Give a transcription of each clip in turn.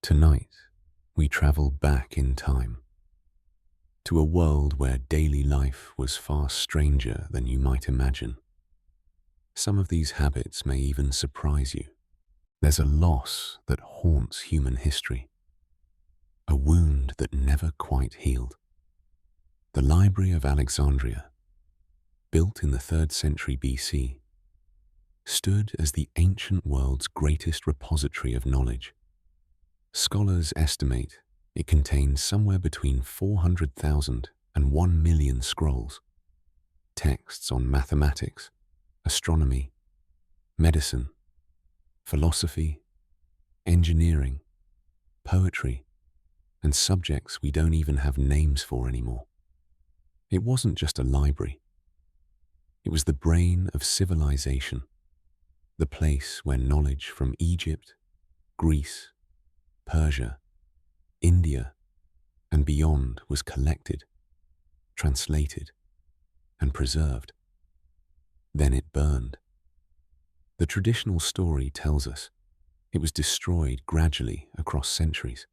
Tonight, we travel back in time to a world where daily life was far stranger than you might imagine. Some of these habits may even surprise you. There's a loss that haunts human history, a wound that never quite healed. The Library of Alexandria, built in the 3rd century BC, stood as the ancient world's greatest repository of knowledge. Scholars estimate it contains somewhere between 400,000 and 1 million scrolls, texts on mathematics, astronomy, medicine, philosophy, engineering, poetry, and subjects we don't even have names for anymore. It wasn't just a library. It was the brain of civilization, the place where knowledge from Egypt, Greece, Persia, India, and beyond was collected, translated, and preserved. Then it burned. The traditional story tells us it was destroyed gradually across centuries.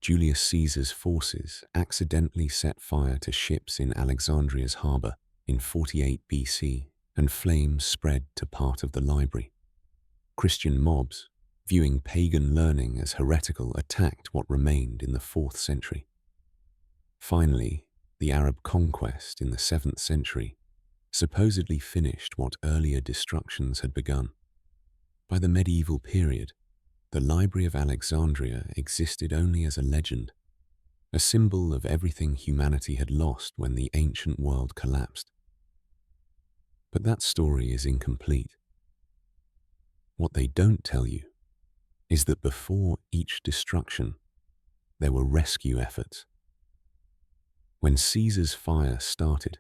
Julius Caesar's forces accidentally set fire to ships in Alexandria's harbour in 48 BC, and flames spread to part of the library. Christian mobs, viewing pagan learning as heretical, attacked what remained in the 4th century. Finally, the Arab conquest in the 7th century supposedly finished what earlier destructions had begun. By the medieval period, the Library of Alexandria existed only as a legend, a symbol of everything humanity had lost when the ancient world collapsed. But that story is incomplete. What they don't tell you is that before each destruction, there were rescue efforts. When Caesar's fire started,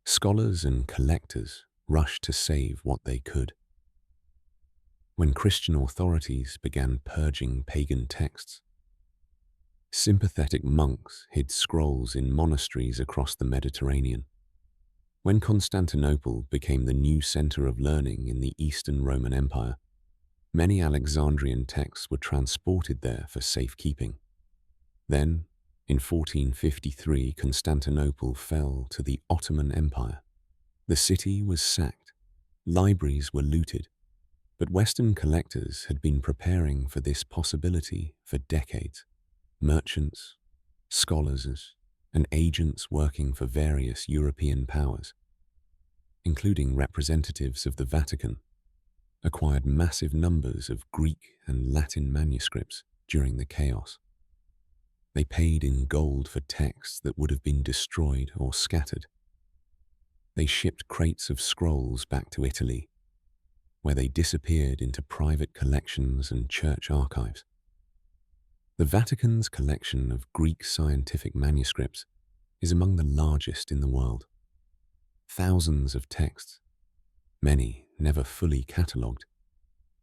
scholars and collectors rushed to save what they could. When Christian authorities began purging pagan texts, sympathetic monks hid scrolls in monasteries across the Mediterranean. When Constantinople became the new center of learning in the Eastern Roman Empire, many Alexandrian texts were transported there for safekeeping. Then, in 1453, Constantinople fell to the Ottoman Empire. The city was sacked, libraries were looted, but Western collectors had been preparing for this possibility for decades. Merchants, scholars, and agents working for various European powers, including representatives of the Vatican, acquired massive numbers of Greek and Latin manuscripts during the chaos. They paid in gold for texts that would have been destroyed or scattered. They shipped crates of scrolls back to Italy, where they disappeared into private collections and church archives. The Vatican's collection of Greek scientific manuscripts is among the largest in the world. Thousands of texts, many never fully catalogued,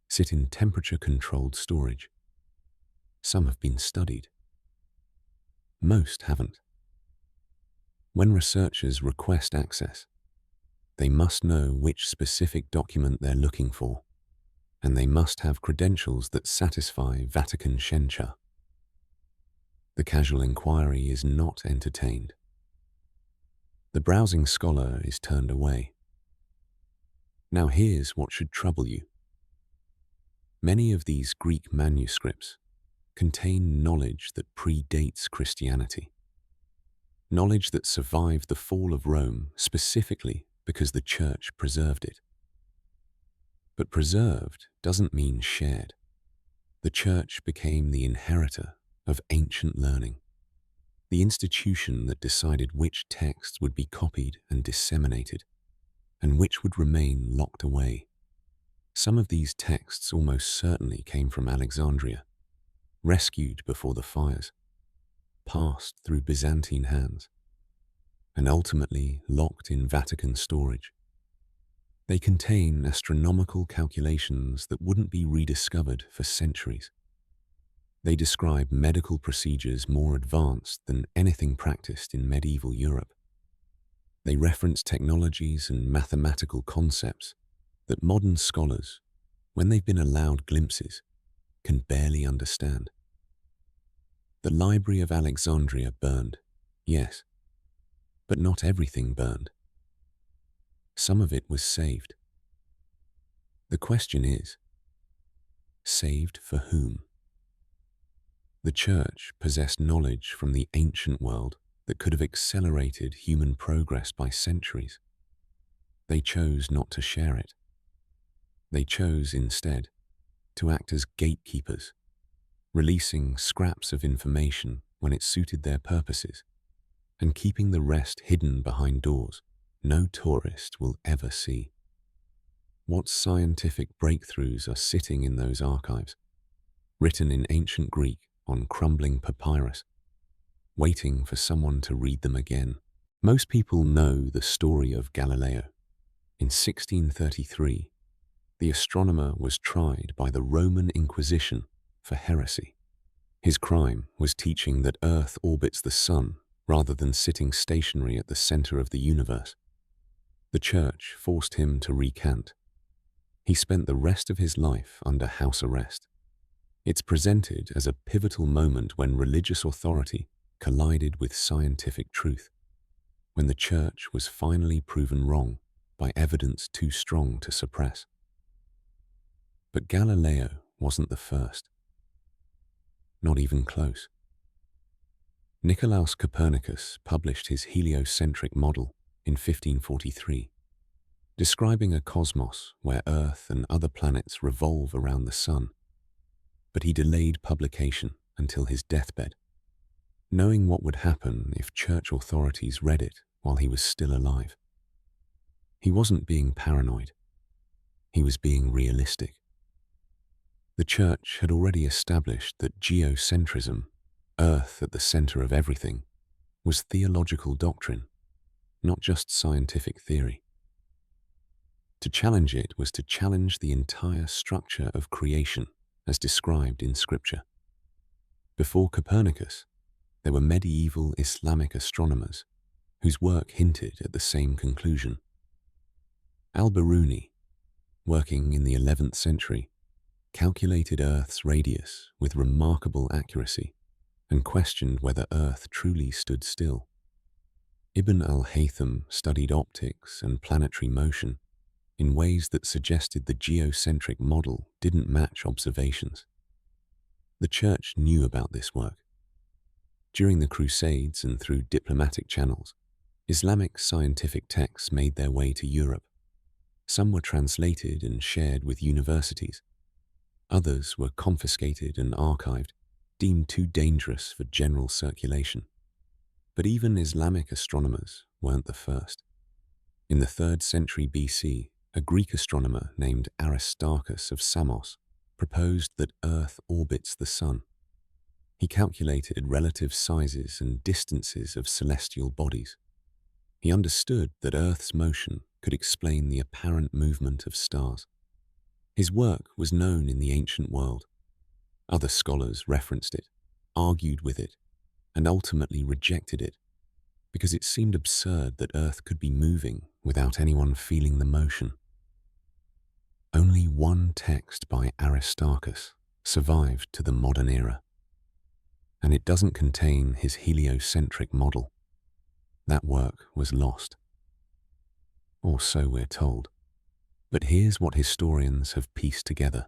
sit in temperature-controlled storage. Some have been studied. Most haven't. When researchers request access, they must know which specific document they're looking for, and they must have credentials that satisfy Vatican Shencha. The casual inquiry is not entertained. The browsing scholar is turned away. Now here's what should trouble you. Many of these Greek manuscripts contain knowledge that predates Christianity. Knowledge that survived the fall of Rome specifically because the Church preserved it. But preserved doesn't mean shared. The Church became the inheritor of ancient learning, the institution that decided which texts would be copied and disseminated, and which would remain locked away. Some of these texts almost certainly came from Alexandria, rescued before the fires, passed through Byzantine hands, and ultimately locked in Vatican storage. They contain astronomical calculations that wouldn't be rediscovered for centuries. They describe medical procedures more advanced than anything practiced in medieval Europe. They reference technologies and mathematical concepts that modern scholars, when they've been allowed glimpses, can barely understand. The Library of Alexandria burned, yes, but not everything burned. Some of it was saved. The question is, saved for whom? The church possessed knowledge from the ancient world that could have accelerated human progress by centuries. They chose not to share it. They chose instead to act as gatekeepers, releasing scraps of information when it suited their purposes, and keeping the rest hidden behind doors no tourist will ever see. What scientific breakthroughs are sitting in those archives, written in ancient Greek on crumbling papyrus, waiting for someone to read them again? Most people know the story of Galileo. In 1633, the astronomer was tried by the Roman Inquisition for heresy. His crime was teaching that Earth orbits the Sun rather than sitting stationary at the center of the universe. The church forced him to recant. He spent the rest of his life under house arrest. It's presented as a pivotal moment when religious authority collided with scientific truth, when the church was finally proven wrong by evidence too strong to suppress. But Galileo wasn't the first. Not even close. Nicolaus Copernicus published his heliocentric model in 1543, describing a cosmos where Earth and other planets revolve around the Sun. But he delayed publication until his deathbed, knowing what would happen if church authorities read it while he was still alive. He wasn't being paranoid. He was being realistic. The church had already established that geocentrism, Earth at the center of everything, was theological doctrine, not just scientific theory. To challenge it was to challenge the entire structure of creation as described in Scripture. Before Copernicus, there were medieval Islamic astronomers whose work hinted at the same conclusion. Al-Biruni, working in the 11th century, calculated Earth's radius with remarkable accuracy and questioned whether Earth truly stood still. Ibn al-Haytham studied optics and planetary motion in ways that suggested the geocentric model didn't match observations. The church knew about this work. During the Crusades and through diplomatic channels, Islamic scientific texts made their way to Europe. Some were translated and shared with universities. Others were confiscated and archived, deemed too dangerous for general circulation. But even Islamic astronomers weren't the first. In the 3rd century BC, a Greek astronomer named Aristarchus of Samos proposed that Earth orbits the Sun. He calculated relative sizes and distances of celestial bodies. He understood that Earth's motion could explain the apparent movement of stars. His work was known in the ancient world. Other scholars referenced it, argued with it, and ultimately rejected it because it seemed absurd that Earth could be moving without anyone feeling the motion. Only one text by Aristarchus survived to the modern era, and it doesn't contain his heliocentric model. That work was lost. Or so we're told. But here's what historians have pieced together.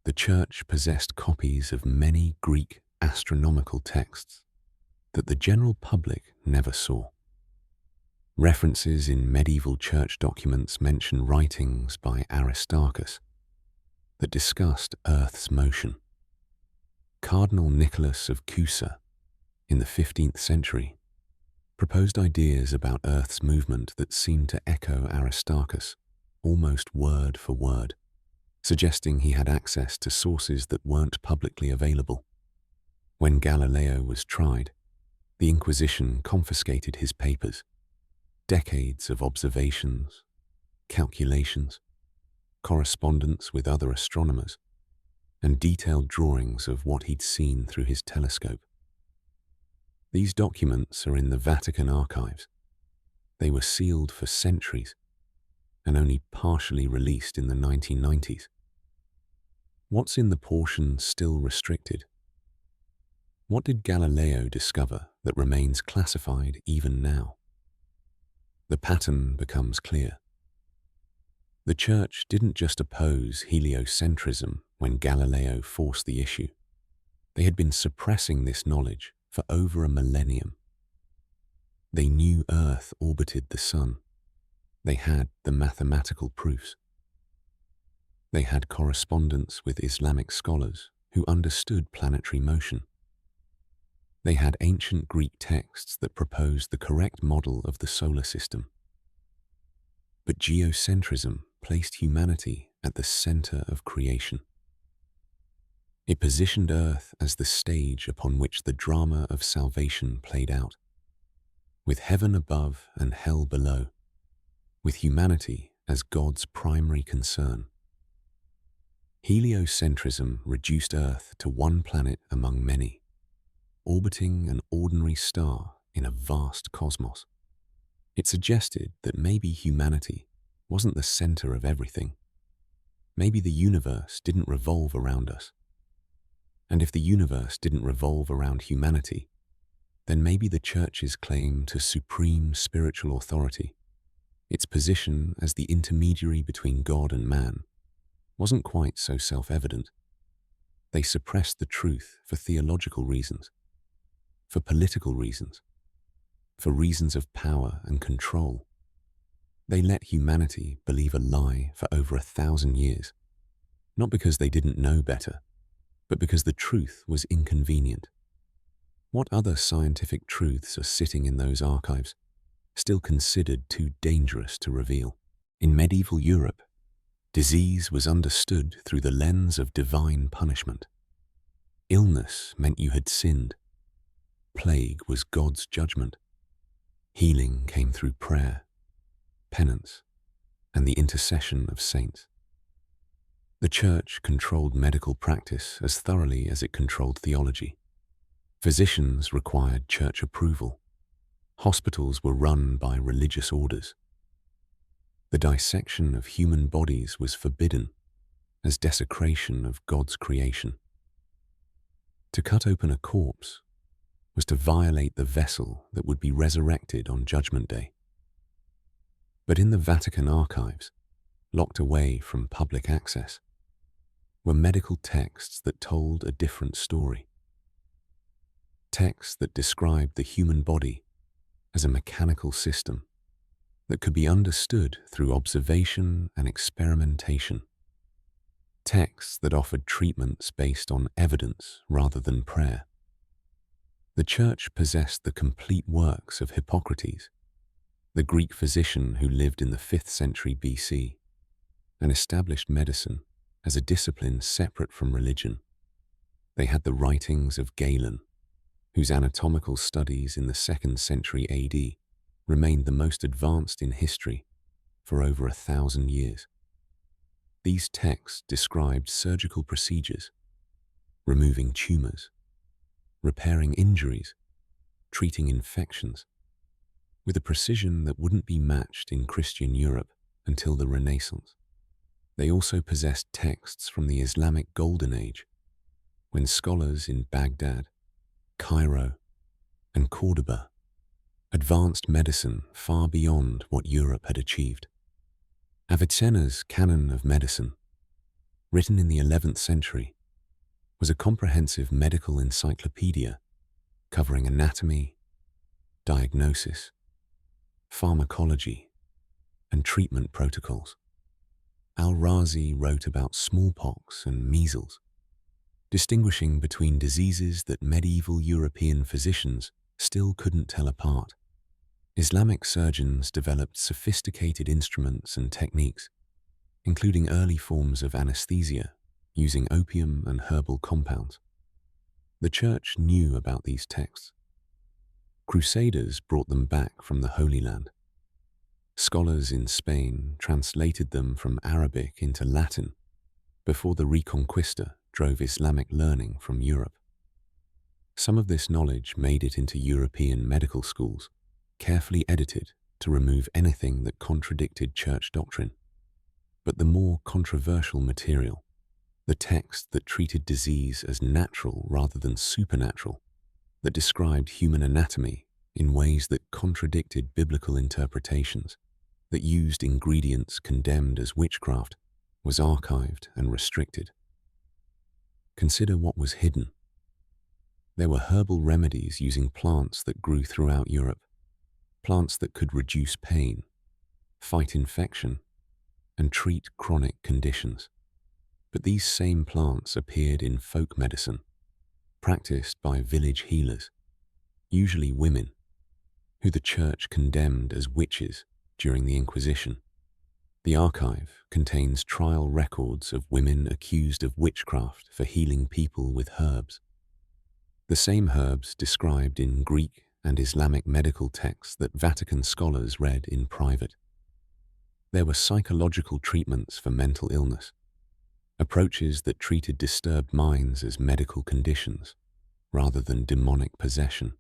The church possessed copies of many Greek astronomical texts that the general public never saw. References in medieval church documents mention writings by Aristarchus that discussed Earth's motion. Cardinal Nicholas of Cusa, in the 15th century, proposed ideas about Earth's movement that seemed to echo Aristarchus almost word for word, suggesting he had access to sources that weren't publicly available. When Galileo was tried, the Inquisition confiscated his papers, decades of observations, calculations, correspondence with other astronomers, and detailed drawings of what he'd seen through his telescope. These documents are in the Vatican archives. They were sealed for centuries and only partially released in the 1990s. What's in the portion still restricted? What did Galileo discover that remains classified even now? The pattern becomes clear. The Church didn't just oppose heliocentrism when Galileo forced the issue. They had been suppressing this knowledge for over a millennium. They knew Earth orbited the Sun. They had the mathematical proofs. They had correspondence with Islamic scholars who understood planetary motion. They had ancient Greek texts that proposed the correct model of the solar system. But geocentrism placed humanity at the center of creation. It positioned Earth as the stage upon which the drama of salvation played out, with heaven above and hell below, with humanity as God's primary concern. Heliocentrism reduced Earth to one planet among many, orbiting an ordinary star in a vast cosmos. It suggested that maybe humanity wasn't the center of everything. Maybe the universe didn't revolve around us. And if the universe didn't revolve around humanity, then maybe the Church's claim to supreme spiritual authority, its position as the intermediary between God and man, wasn't quite so self-evident. They suppressed the truth for theological reasons, for political reasons, for reasons of power and control. They let humanity believe a lie for over 1,000 years, not because they didn't know better, but because the truth was inconvenient. What other scientific truths are sitting in those archives, still considered too dangerous to reveal? In medieval Europe, disease was understood through the lens of divine punishment. Illness meant you had sinned. Plague was God's judgment. Healing came through prayer, penance, and the intercession of saints. The Church controlled medical practice as thoroughly as it controlled theology. Physicians required church approval. Hospitals were run by religious orders. The dissection of human bodies was forbidden as desecration of God's creation. To cut open a corpse was to violate the vessel that would be resurrected on Judgment Day. But in the Vatican archives, locked away from public access, were medical texts that told a different story. Texts that described the human body as a mechanical system that could be understood through observation and experimentation. Texts that offered treatments based on evidence rather than prayer. The Church possessed the complete works of Hippocrates, the Greek physician who lived in the 5th century BC, and established medicine as a discipline separate from religion. They had the writings of Galen, whose anatomical studies in the 2nd century AD remained the most advanced in history for over 1,000 years. These texts described surgical procedures, removing tumors, repairing injuries, treating infections, with a precision that wouldn't be matched in Christian Europe until the Renaissance. They also possessed texts from the Islamic Golden Age, when scholars in Baghdad, Cairo, and Cordoba advanced medicine far beyond what Europe had achieved. Avicenna's Canon of Medicine, written in the 11th century, was a comprehensive medical encyclopedia covering anatomy, diagnosis, pharmacology, and treatment protocols. Al-Razi wrote about smallpox and measles, distinguishing between diseases that medieval European physicians still couldn't tell apart. Islamic surgeons developed sophisticated instruments and techniques, including early forms of anesthesia using opium and herbal compounds. The Church knew about these texts. Crusaders brought them back from the Holy Land. Scholars in Spain translated them from Arabic into Latin before the Reconquista drove Islamic learning from Europe. Some of this knowledge made it into European medical schools, carefully edited to remove anything that contradicted church doctrine. But the more controversial material, The text that treated disease as natural rather than supernatural, that described human anatomy in ways that contradicted biblical interpretations, that used ingredients condemned as witchcraft, was archived and restricted. Consider what was hidden. There were herbal remedies using plants that grew throughout Europe, plants that could reduce pain, fight infection, and treat chronic conditions. But these same plants appeared in folk medicine, practiced by village healers, usually women, who the church condemned as witches during the Inquisition. The archive contains trial records of women accused of witchcraft for healing people with herbs. The same herbs described in Greek and Islamic medical texts that Vatican scholars read in private. There were psychological treatments for mental illness, approaches that treated disturbed minds as medical conditions rather than demonic possession.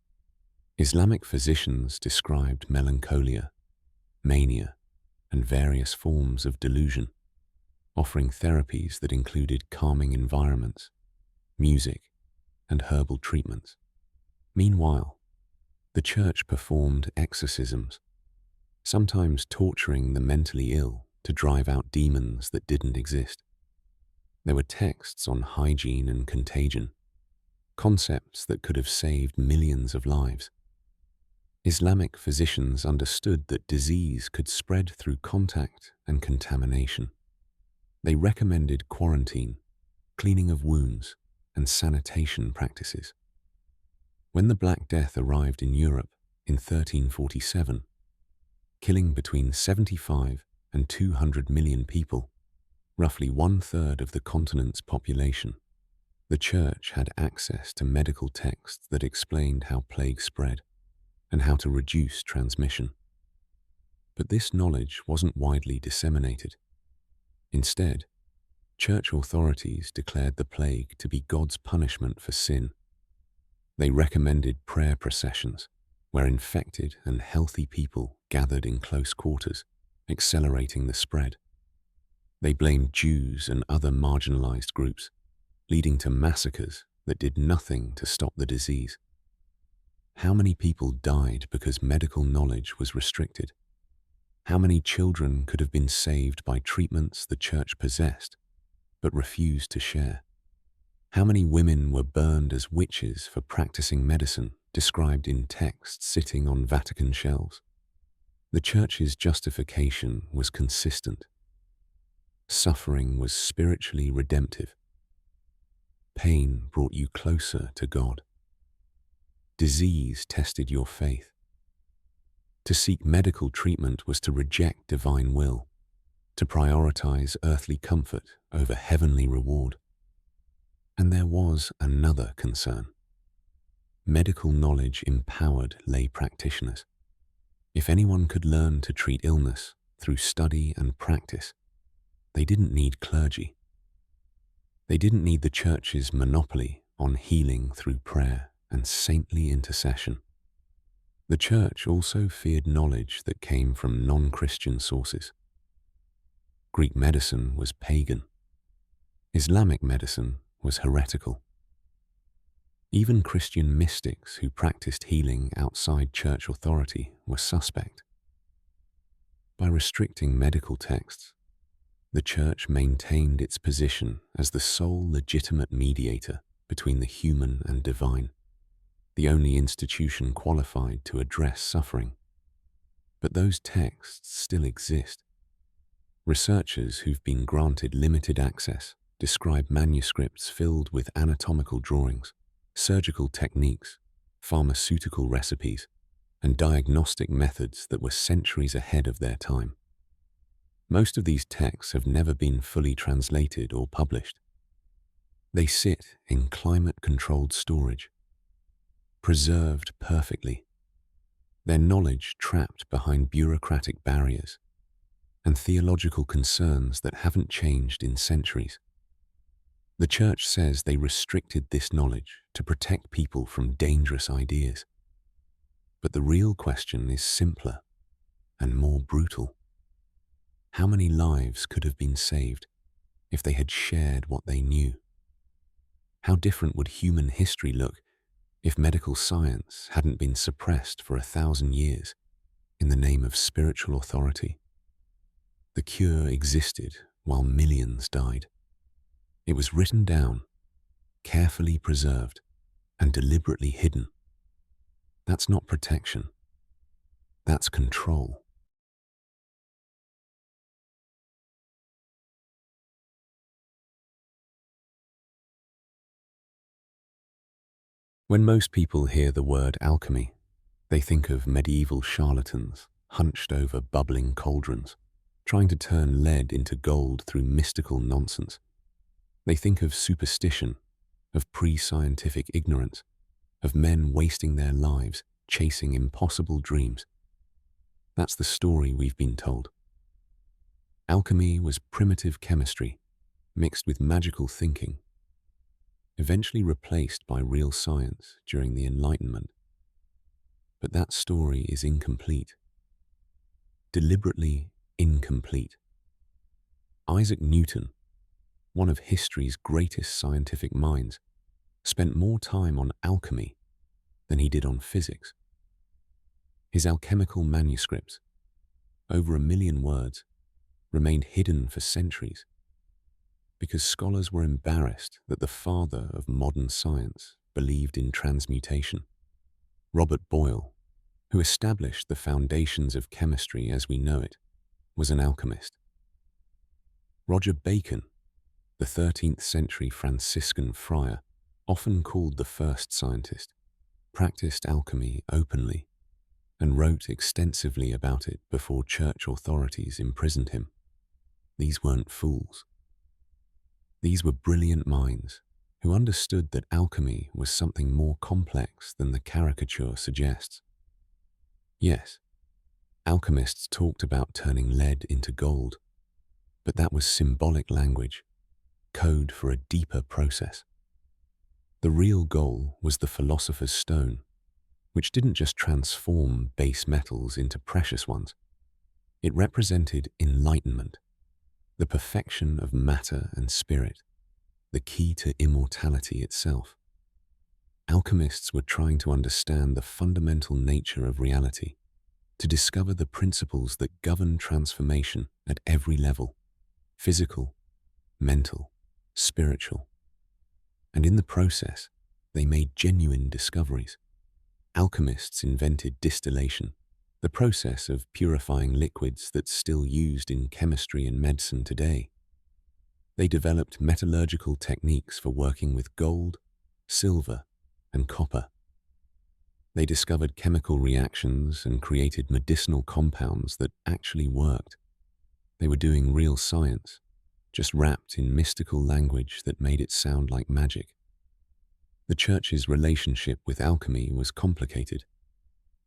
Islamic physicians described melancholia, mania, and various forms of delusion, offering therapies that included calming environments, music, and herbal treatments. Meanwhile, the church performed exorcisms, sometimes torturing the mentally ill to drive out demons that didn't exist. There were texts on hygiene and contagion, concepts that could have saved millions of lives. Islamic physicians understood that disease could spread through contact and contamination. They recommended quarantine, cleaning of wounds, and sanitation practices. When the Black Death arrived in Europe in 1347, killing between 75 and 200 million people, roughly 1/3 of the continent's population, the church had access to medical texts that explained how plague spread and how to reduce transmission. But this knowledge wasn't widely disseminated. Instead, church authorities declared the plague to be God's punishment for sin. They recommended prayer processions, where infected and healthy people gathered in close quarters, accelerating the spread. They blamed Jews and other marginalized groups, leading to massacres that did nothing to stop the disease. How many people died because medical knowledge was restricted? How many children could have been saved by treatments the church possessed, but refused to share? How many women were burned as witches for practicing medicine described in texts sitting on Vatican shelves? The church's justification was consistent. Suffering was spiritually redemptive. Pain brought you closer to God. Disease tested your faith. To seek medical treatment was to reject divine will, to prioritize earthly comfort over heavenly reward. And there was another concern. Medical knowledge empowered lay practitioners. If anyone could learn to treat illness through study and practice, they didn't need clergy. They didn't need the church's monopoly on healing through prayer and saintly intercession. The church also feared knowledge that came from non-Christian sources. Greek medicine was pagan. Islamic medicine was heretical. Even Christian mystics who practiced healing outside church authority were suspect. By restricting medical texts, the church maintained its position as the sole legitimate mediator between the human and divine, the only institution qualified to address suffering. But those texts still exist. Researchers who've been granted limited access describe manuscripts filled with anatomical drawings, surgical techniques, pharmaceutical recipes, and diagnostic methods that were centuries ahead of their time. Most of these texts have never been fully translated or published. They sit in climate-controlled storage, preserved perfectly, their knowledge trapped behind bureaucratic barriers and theological concerns that haven't changed in centuries. The church says they restricted this knowledge to protect people from dangerous ideas. But the real question is simpler and more brutal. How many lives could have been saved if they had shared what they knew? How different would human history look if medical science hadn't been suppressed for 1,000 years in the name of spiritual authority? The cure existed while millions died. It was written down, carefully preserved, and deliberately hidden. That's not protection. That's control. When most people hear the word alchemy, they think of medieval charlatans hunched over bubbling cauldrons, trying to turn lead into gold through mystical nonsense. They think of superstition, of pre-scientific ignorance, of men wasting their lives chasing impossible dreams. That's the story we've been told. Alchemy was primitive chemistry mixed with magical thinking, eventually replaced by real science during the Enlightenment. But that story is incomplete. Deliberately incomplete. Isaac Newton, one of history's greatest scientific minds, spent more time on alchemy than he did on physics. His alchemical manuscripts, over 1 million words, remained hidden for centuries because scholars were embarrassed that the father of modern science believed in transmutation. Robert Boyle, who established the foundations of chemistry as we know it, was an alchemist. Roger Bacon, the 13th century Franciscan friar, often called the first scientist, practiced alchemy openly and wrote extensively about it before church authorities imprisoned him. These weren't fools. These were brilliant minds who understood that alchemy was something more complex than the caricature suggests. Yes, alchemists talked about turning lead into gold, but that was symbolic language, code for a deeper process. The real goal was the philosopher's stone, which didn't just transform base metals into precious ones. It represented enlightenment, the perfection of matter and spirit, the key to immortality itself. Alchemists were trying to understand the fundamental nature of reality, to discover the principles that govern transformation at every level: physical, mental, spiritual. And in the process, they made genuine discoveries. Alchemists invented distillation, the process of purifying liquids that's still used in chemistry and medicine today. They developed metallurgical techniques for working with gold, silver, and copper. They discovered chemical reactions and created medicinal compounds that actually worked. They were doing real science, just wrapped in mystical language that made it sound like magic. The church's relationship with alchemy was complicated.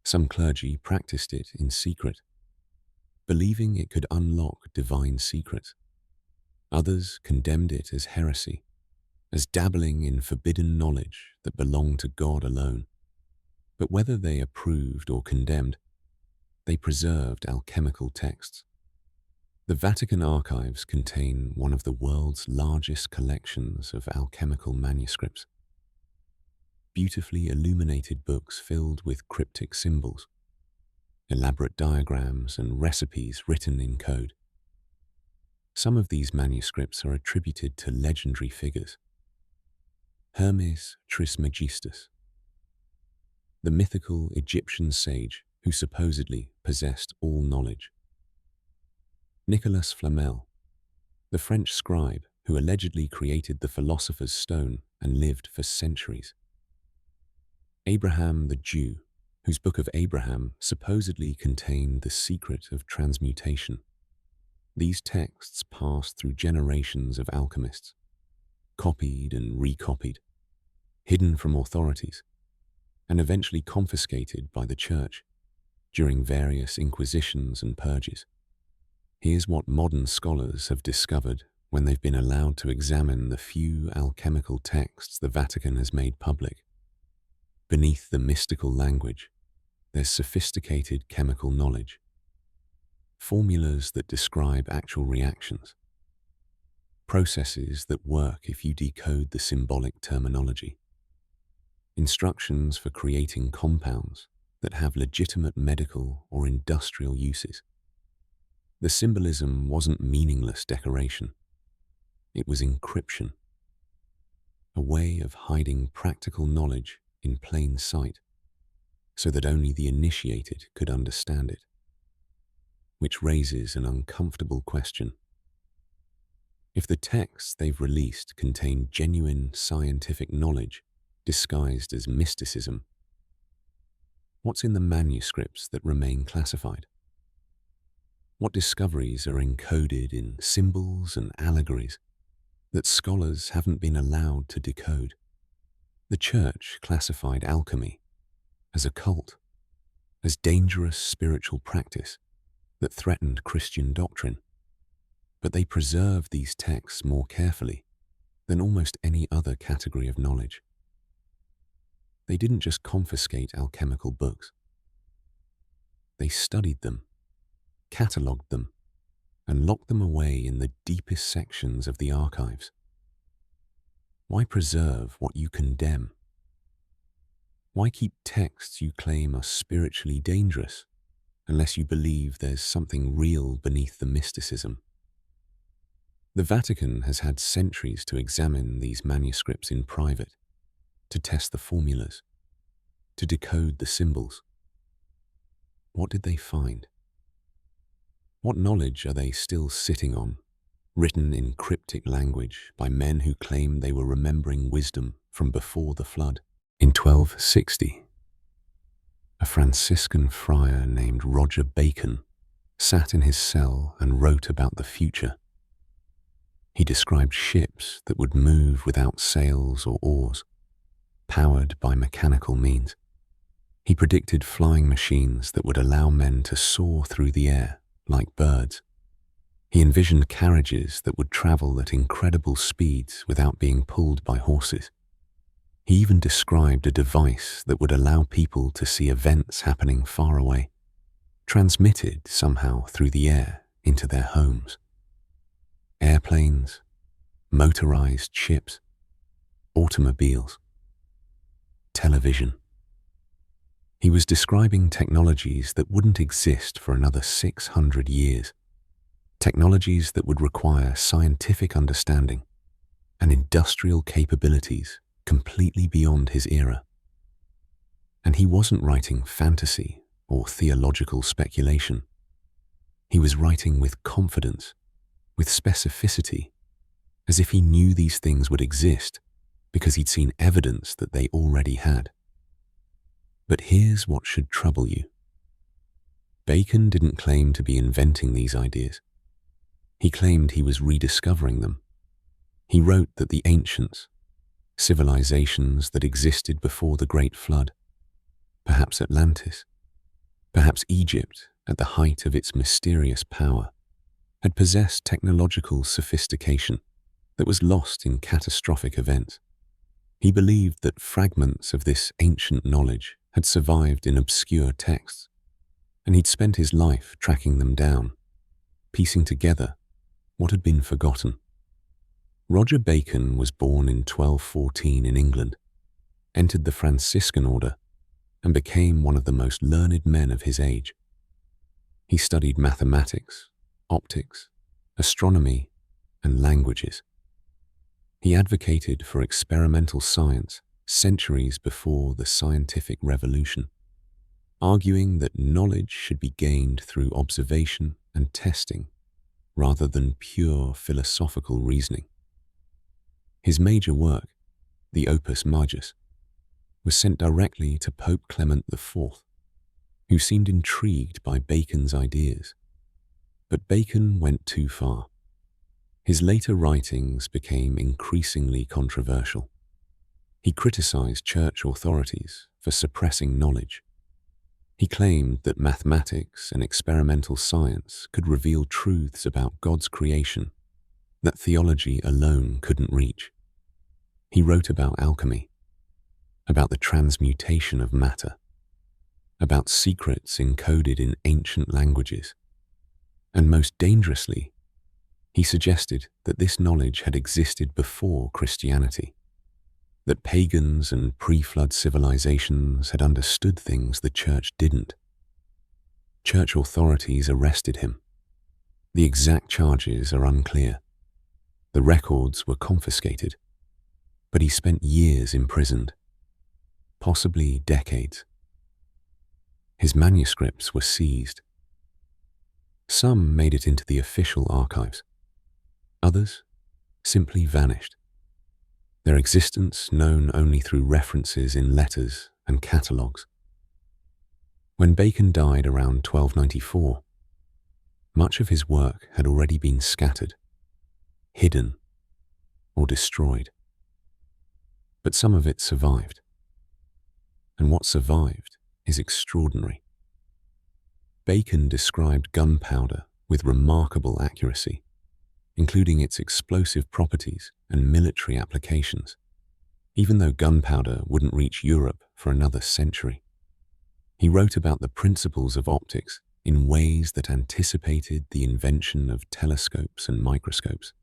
Some clergy practiced it in secret, believing it could unlock divine secrets. Others condemned it as heresy, as dabbling in forbidden knowledge that belonged to God alone. But whether they approved or condemned, they preserved alchemical texts. The Vatican archives contain one of the world's largest collections of alchemical manuscripts. Beautifully illuminated books filled with cryptic symbols, elaborate diagrams and recipes written in code. Some of these manuscripts are attributed to legendary figures. Hermes Trismegistus, the mythical Egyptian sage who supposedly possessed all knowledge. Nicolas Flamel, the French scribe who allegedly created the philosopher's stone and lived for centuries. Abraham the Jew, whose Book of Abraham supposedly contained the secret of transmutation. These texts passed through generations of alchemists, copied and recopied, hidden from authorities, and eventually confiscated by the church during various inquisitions and purges. Here's what modern scholars have discovered when they've been allowed to examine the few alchemical texts the Vatican has made public. Beneath the mystical language, there's sophisticated chemical knowledge, formulas that describe actual reactions, processes that work if you decode the symbolic terminology, instructions for creating compounds that have legitimate medical or industrial uses. The symbolism wasn't meaningless decoration. It was encryption, a way of hiding practical knowledge in plain sight so that only the initiated could understand it. Which raises an uncomfortable question. If the texts they've released contain genuine scientific knowledge disguised as mysticism, what's in the manuscripts that remain classified? What discoveries are encoded in symbols and allegories that scholars haven't been allowed to decode? The Church classified alchemy as a cult, as dangerous spiritual practice that threatened Christian doctrine. But they preserved these texts more carefully than almost any other category of knowledge. They didn't just confiscate alchemical books. They studied them, catalogued them, and locked them away in the deepest sections of the archives. Why preserve what you condemn? Why keep texts you claim are spiritually dangerous unless you believe there's something real beneath the mysticism? The Vatican has had centuries to examine these manuscripts in private, to test the formulas, to decode the symbols. What did they find? What knowledge are they still sitting on, written in cryptic language by men who claim they were remembering wisdom from before the flood? In 1260, a Franciscan friar named Roger Bacon sat in his cell and wrote about the future. He described ships that would move without sails or oars, powered by mechanical means. He predicted flying machines that would allow men to soar through the air like birds. He envisioned carriages that would travel at incredible speeds without being pulled by horses. He even described a device that would allow people to see events happening far away, transmitted somehow through the air into their homes. Airplanes, motorized ships, automobiles, television. He was describing technologies that wouldn't exist for another 600 years, technologies that would require scientific understanding and industrial capabilities completely beyond his era. And he wasn't writing fantasy or theological speculation. He was writing with confidence, with specificity, as if he knew these things would exist because he'd seen evidence that they already had. But here's what should trouble you. Bacon didn't claim to be inventing these ideas. He claimed he was rediscovering them. He wrote that the ancients, civilizations that existed before the Great Flood, perhaps Atlantis, perhaps Egypt at the height of its mysterious power, had possessed technological sophistication that was lost in catastrophic events. He believed that fragments of this ancient knowledge had survived in obscure texts, and he'd spent his life tracking them down, piecing together what had been forgotten. Roger Bacon was born in 1214 in England, entered the Franciscan order, and became one of the most learned men of his age. He studied mathematics, optics, astronomy, and languages. He advocated for experimental science centuries before the scientific revolution, arguing that knowledge should be gained through observation and testing rather than pure philosophical reasoning. His major work, the Opus Majus, was sent directly to Pope Clement IV, who seemed intrigued by Bacon's ideas. But Bacon went too far. His later writings became increasingly controversial. He criticized church authorities for suppressing knowledge. He claimed that mathematics and experimental science could reveal truths about God's creation that theology alone couldn't reach. He wrote about alchemy, about the transmutation of matter, about secrets encoded in ancient languages, and most dangerously, He suggested that this knowledge had existed before Christianity, that pagans and pre-flood civilizations had understood things the church didn't. Church authorities arrested him. The exact charges are unclear. The records were confiscated, but he spent years imprisoned, possibly decades. His manuscripts were seized. Some made it into the official archives. Others simply vanished, their existence known only through references in letters and catalogues. When Bacon died around 1294, much of his work had already been scattered, hidden, or destroyed. But some of it survived. And what survived is extraordinary. Bacon described gunpowder with remarkable accuracy, including its explosive properties and military applications, even though gunpowder wouldn't reach Europe for another century. He wrote about the principles of optics in ways that anticipated the invention of telescopes and microscopes.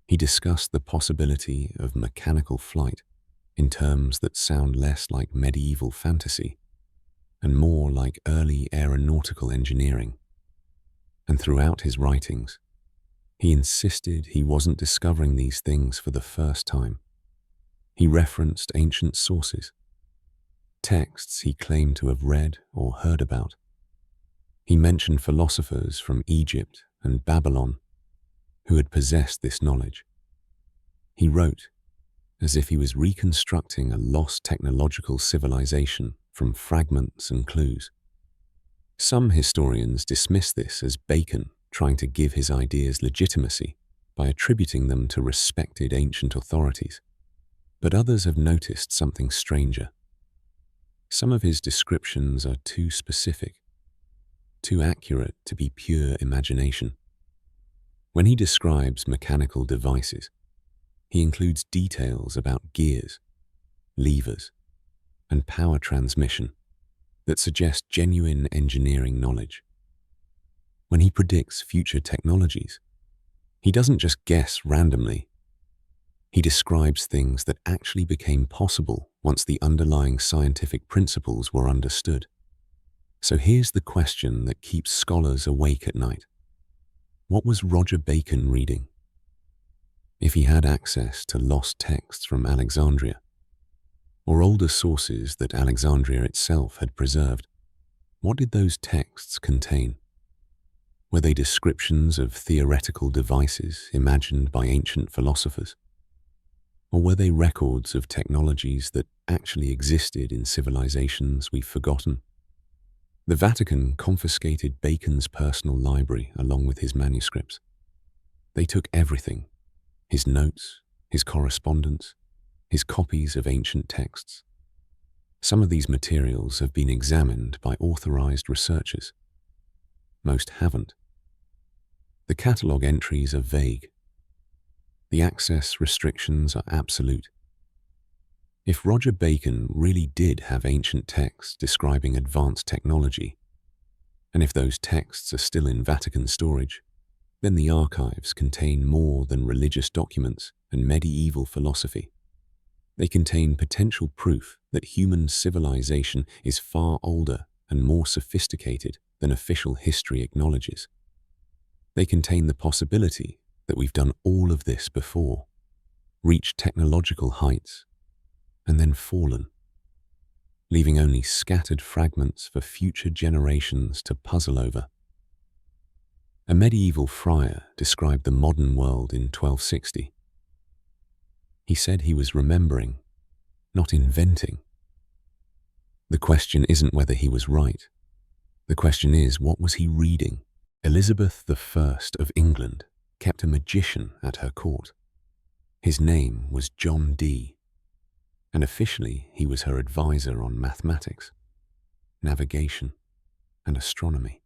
He discussed the possibility of mechanical flight in terms that sound less like medieval fantasy and more like early aeronautical engineering. And throughout his writings, he insisted he wasn't discovering these things for the first time. He referenced ancient sources, texts he claimed to have read or heard about. He mentioned philosophers from Egypt and Babylon who had possessed this knowledge. He wrote as if he was reconstructing a lost technological civilization from fragments and clues. Some historians dismiss this as Bacon trying to give his ideas legitimacy by attributing them to respected ancient authorities. But others have noticed something stranger. Some of his descriptions are too specific, too accurate to be pure imagination. When he describes mechanical devices, he includes details about gears, levers, and power transmission that suggest genuine engineering knowledge. When he predicts future technologies, he doesn't just guess randomly. He describes things that actually became possible once the underlying scientific principles were understood. So here's the question that keeps scholars awake at night. What was Roger Bacon reading? If he had access to lost texts from Alexandria, or older sources that Alexandria itself had preserved, what did those texts contain? Were they descriptions of theoretical devices imagined by ancient philosophers? Or were they records of technologies that actually existed in civilizations we've forgotten? The Vatican confiscated Bacon's personal library along with his manuscripts. They took everything: his notes, his correspondence, his copies of ancient texts. Some of these materials have been examined by authorized researchers. Most haven't. The catalogue entries are vague. The access restrictions are absolute. If Roger Bacon really did have ancient texts describing advanced technology, and if those texts are still in Vatican storage, then the archives contain more than religious documents and medieval philosophy. They contain potential proof that human civilization is far older and more sophisticated than official history acknowledges. They contain the possibility that we've done all of this before, reached technological heights, and then fallen, leaving only scattered fragments for future generations to puzzle over. A medieval friar described the modern world in 1260. He said he was remembering, not inventing. The question isn't whether he was right. The question is, what was he reading? Elizabeth I of England kept a magician at her court. His name was John Dee, and officially he was her advisor on mathematics, navigation, and astronomy.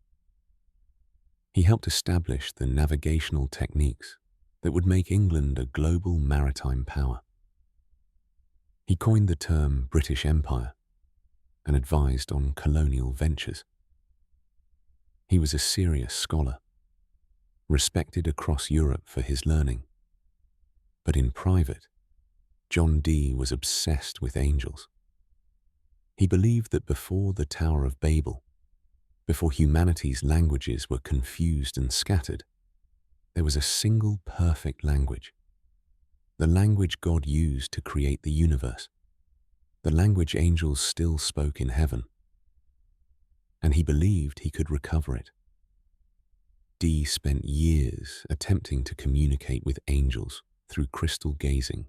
He helped establish the navigational techniques that would make England a global maritime power. He coined the term British Empire and advised on colonial ventures. He was a serious scholar, respected across Europe for his learning. But in private, John Dee was obsessed with angels. He believed that before the Tower of Babel, before humanity's languages were confused and scattered, there was a single perfect language. The language God used to create the universe. The language angels still spoke in heaven. And he believed he could recover it. Dee spent years attempting to communicate with angels through crystal gazing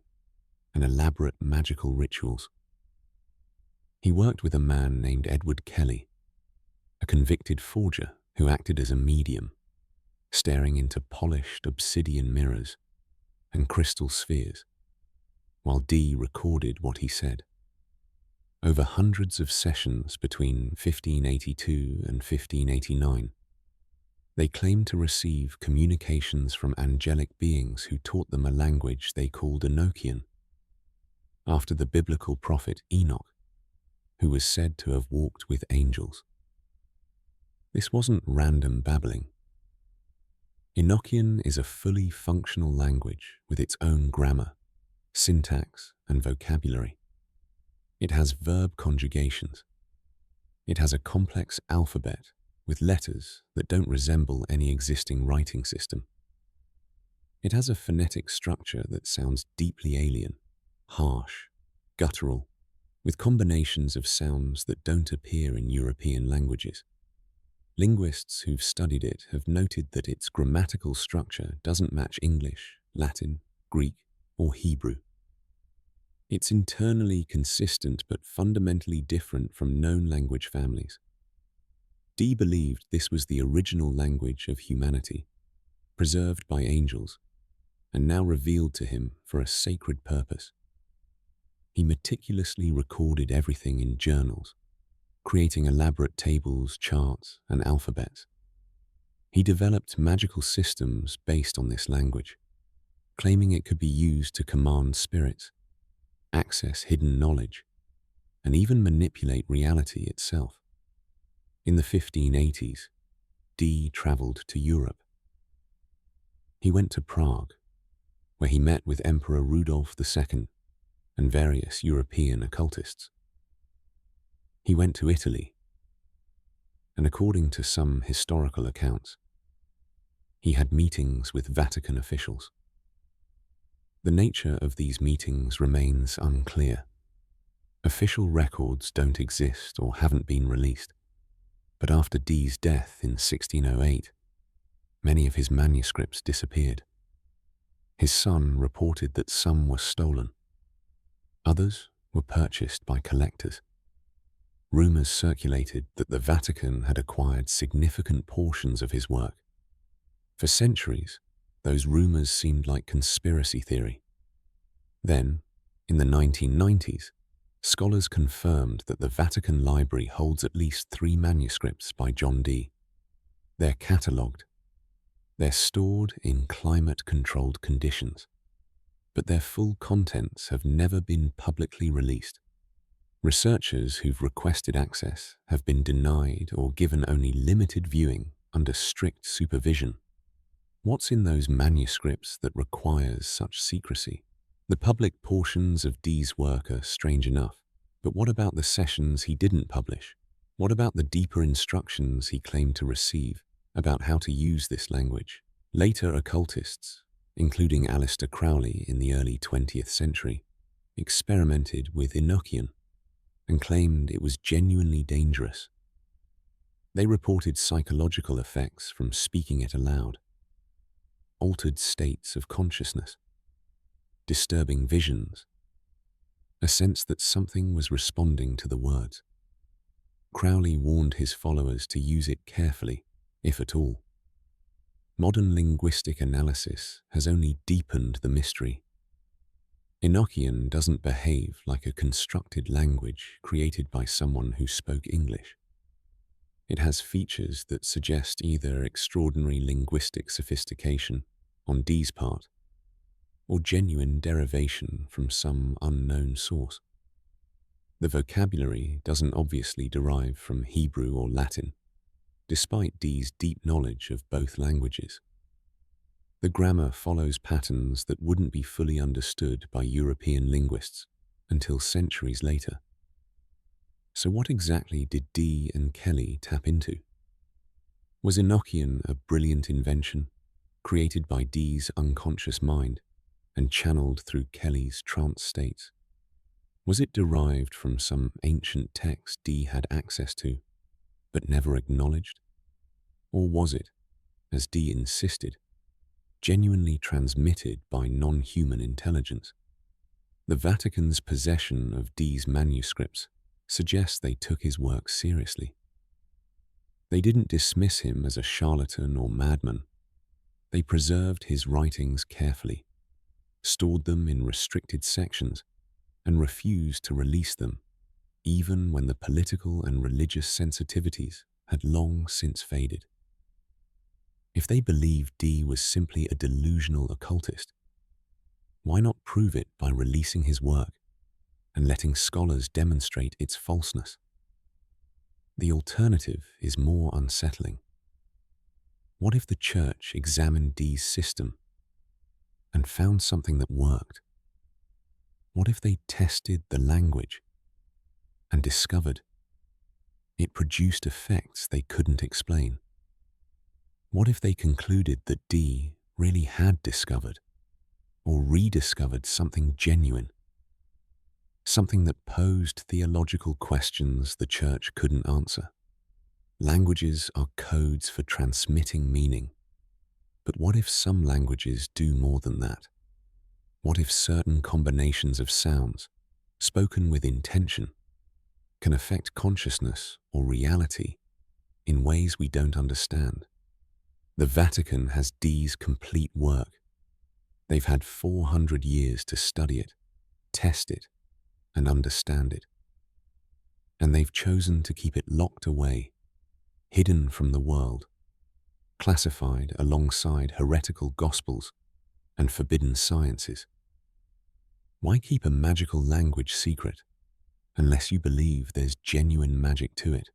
and elaborate magical rituals. He worked with a man named Edward Kelly, a convicted forger who acted as a medium, staring into polished obsidian mirrors and crystal spheres, while Dee recorded what he said. Over hundreds of sessions between 1582 and 1589, they claimed to receive communications from angelic beings who taught them a language they called Enochian, after the biblical prophet Enoch, who was said to have walked with angels. This wasn't random babbling. Enochian is a fully functional language with its own grammar, syntax, and vocabulary. It has verb conjugations. It has a complex alphabet with letters that don't resemble any existing writing system. It has a phonetic structure that sounds deeply alien, harsh, guttural, with combinations of sounds that don't appear in European languages. Linguists who've studied it have noted that its grammatical structure doesn't match English, Latin, Greek, or Hebrew. It's internally consistent but fundamentally different from known language families. Dee believed this was the original language of humanity, preserved by angels, and now revealed to him for a sacred purpose. He meticulously recorded everything in journals, creating elaborate tables, charts, and alphabets. He developed magical systems based on this language, claiming it could be used to command spirits, access hidden knowledge, and even manipulate reality itself. In the 1580s, Dee traveled to Europe. He went to Prague, where he met with Emperor Rudolf II and various European occultists. He went to Italy, and according to some historical accounts, he had meetings with Vatican officials. The nature of these meetings remains unclear. Official records don't exist or haven't been released, but after Dee's death in 1608, many of his manuscripts disappeared. His son reported that some were stolen. Others were purchased by collectors. Rumors circulated that the Vatican had acquired significant portions of his work. For centuries, those rumors seemed like conspiracy theory. Then, in the 1990s, scholars confirmed that the Vatican Library holds at least 3 manuscripts by John Dee. They're catalogued. They're stored in climate-controlled conditions, but their full contents have never been publicly released. Researchers who've requested access have been denied or given only limited viewing under strict supervision. What's in those manuscripts that requires such secrecy? The public portions of Dee's work are strange enough, but what about the sessions he didn't publish? What about the deeper instructions he claimed to receive about how to use this language? Later occultists, including Aleister Crowley in the early 20th century, experimented with Enochian and claimed it was genuinely dangerous. They reported psychological effects from speaking it aloud, altered states of consciousness, disturbing visions, a sense that something was responding to the words. Crowley warned his followers to use it carefully, if at all. Modern linguistic analysis has only deepened the mystery. Enochian doesn't behave like a constructed language created by someone who spoke English. It has features that suggest either extraordinary linguistic sophistication on Dee's part, or genuine derivation from some unknown source. The vocabulary doesn't obviously derive from Hebrew or Latin, despite Dee's deep knowledge of both languages. The grammar follows patterns that wouldn't be fully understood by European linguists until centuries later. So what exactly did Dee and Kelly tap into? Was Enochian a brilliant invention, created by Dee's unconscious mind and channeled through Kelly's trance states? Was it derived from some ancient text Dee had access to, but never acknowledged? Or was it, as Dee insisted, genuinely transmitted by non-human intelligence? The Vatican's possession of Dee's manuscripts suggests they took his work seriously. They didn't dismiss him as a charlatan or madman. They preserved his writings carefully, stored them in restricted sections, and refused to release them, even when the political and religious sensitivities had long since faded. If they believed Dee was simply a delusional occultist, why not prove it by releasing his work and letting scholars demonstrate its falseness? The alternative is more unsettling. What if the Church examined Dee's system and found something that worked? What if they tested the language and discovered it produced effects they couldn't explain? What if they concluded that Dee really had discovered or rediscovered something genuine, something that posed theological questions the Church couldn't answer? Languages are codes for transmitting meaning. But what if some languages do more than that? What if certain combinations of sounds, spoken with intention, can affect consciousness or reality in ways we don't understand? The Vatican has Dee's complete work. They've had 400 years to study it, test it, and understand it. And they've chosen to keep it locked away, hidden from the world, classified alongside heretical gospels and forbidden sciences. Why keep a magical language secret unless you believe there's genuine magic to it?